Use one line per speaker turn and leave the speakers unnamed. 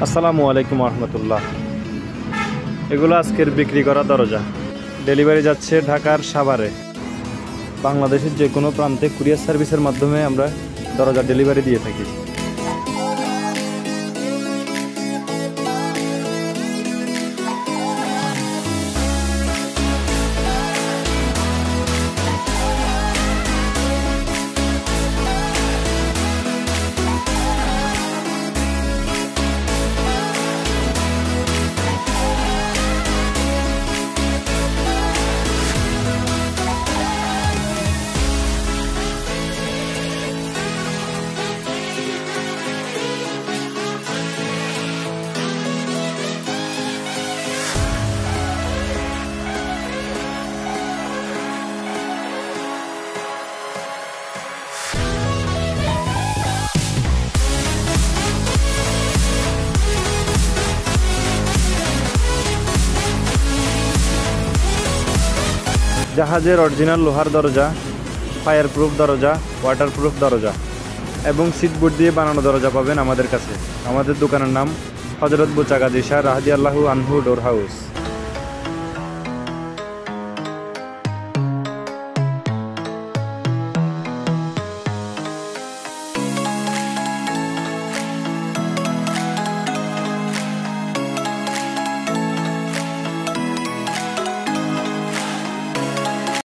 আসসালামু আলাইকুম রহমতুল্লাহ। এগুলো আজকের বিক্রি করা দরজা। ডেলিভারি যাচ্ছে ঢাকার সাভারে। বাংলাদেশের যে কোনো প্রান্তে কুরিয়ার সার্ভিসের মাধ্যমে আমরা দরজা ডেলিভারি দিয়ে থাকি। জাহাজের অরিজিনাল লোহার দরজা, ফায়ার প্রুফ দরজা, ওয়াটার প্রুফ দরজা এবং সিটবোর্ড দিয়ে বানানো দরজা পাবেন আমাদের কাছে। আমাদের দোকানের নাম হযরত বুচাগাজী শাহ রাদিয়াল্লাহু আনহু ডোর হাউস।